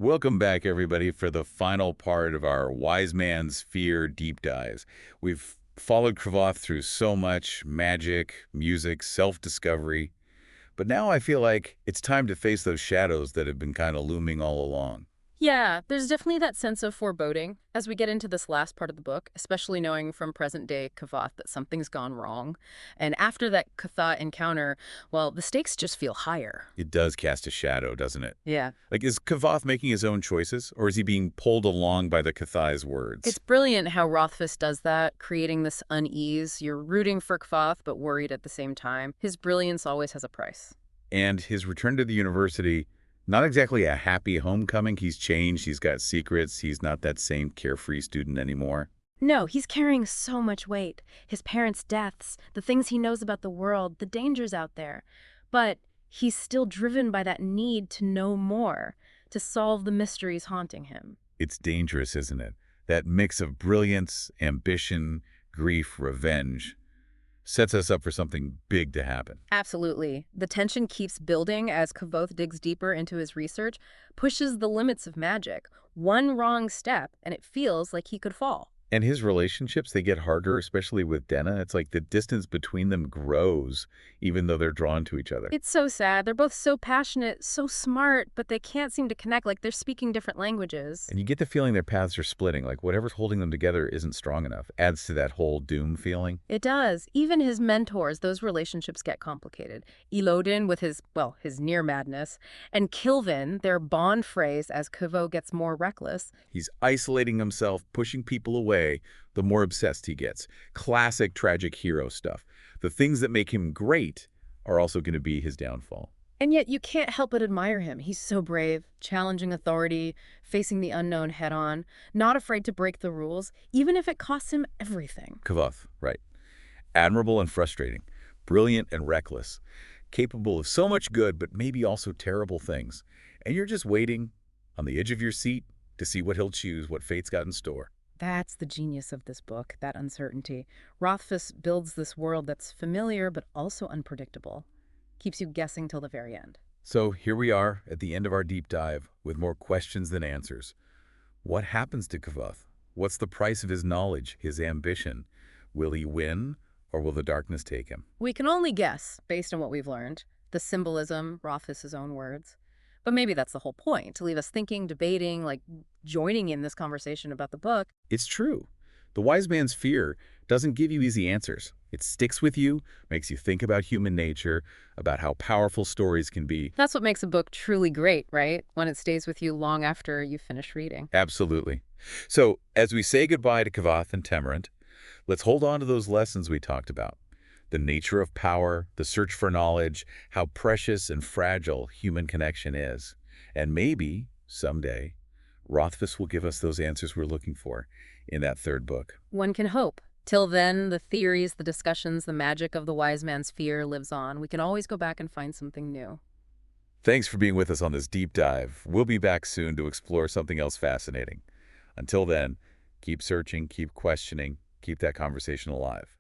Welcome back, everybody, for the final part of our Wise Man's Fear deep dives. We've followed Kvothe through so much magic, music, self-discovery, but now I feel like it's time to face those shadows that have been kind of looming all along. Yeah, there's definitely that sense of foreboding as we get into this last part of the book, especially knowing from present-day Kvothe that something's gone wrong. And after that Kvothe encounter, well, the stakes just feel higher. It does cast a shadow, doesn't it? Yeah. Like, is Kvothe making his own choices, or is he being pulled along by the Kthai's words? It's brilliant how Rothfuss does that, creating this unease. You're rooting for Kvothe, but worried at the same time. His brilliance always has a price. And his return to the university, not exactly a happy homecoming. He's changed, he's got secrets, he's not that same carefree student anymore. No, he's carrying so much weight. His parents' deaths, the things he knows about the world, the dangers out there. But he's still driven by that need to know more, to solve the mysteries haunting him. It's dangerous, isn't it? That mix of brilliance, ambition, grief, revenge sets us up for something big to happen. Absolutely. The tension keeps building as Kvothe digs deeper into his research, pushes the limits of magic. One wrong step, and it feels like he could fall. And his relationships, they get harder, especially with Denna. It's like the distance between them grows, even though they're drawn to each other. It's so sad. They're both so passionate, so smart, but they can't seem to connect, like they're speaking different languages. And you get the feeling their paths are splitting, like whatever's holding them together isn't strong enough. Adds to that whole doom feeling. It does. Even his mentors, those relationships get complicated. Elodin with his near madness, and Kilvin, their bond phrase as Kvothe gets more reckless. He's isolating himself, pushing people away, the more obsessed he gets. Classic tragic hero stuff. The things that make him great are also going to be his downfall. And yet you can't help but admire him. He's so brave, challenging authority, facing the unknown head-on, not afraid to break the rules, even if it costs him everything. Kvothe, right. Admirable and frustrating. Brilliant and reckless. Capable of so much good, but maybe also terrible things. And you're just waiting on the edge of your seat to see what he'll choose, what fate's got in store. That's the genius of this book, that uncertainty. Rothfuss builds this world that's familiar but also unpredictable. Keeps you guessing till the very end. So here we are at the end of our deep dive with more questions than answers. What happens to Kvothe? What's the price of his knowledge, his ambition? Will he win, or will the darkness take him? We can only guess, based on what we've learned, the symbolism, Rothfuss's own words. But maybe that's the whole point, to leave us thinking, debating, like joining in this conversation about the book. It's true. The wise man's fear doesn't give you easy answers. It sticks with you, makes you think about human nature, about how powerful stories can be. That's what makes a book truly great, right? When it stays with you long after you finish reading. Absolutely. So as we say goodbye to Kvothe and Temerant, let's hold on to those lessons we talked about. The nature of power, the search for knowledge, how precious and fragile human connection is. And maybe, someday, Rothfuss will give us those answers we're looking for in that third book. One can hope. Till then, the theories, the discussions, the magic of the wise man's fear lives on. We can always go back and find something new. Thanks for being with us on this deep dive. We'll be back soon to explore something else fascinating. Until then, keep searching, keep questioning, keep that conversation alive.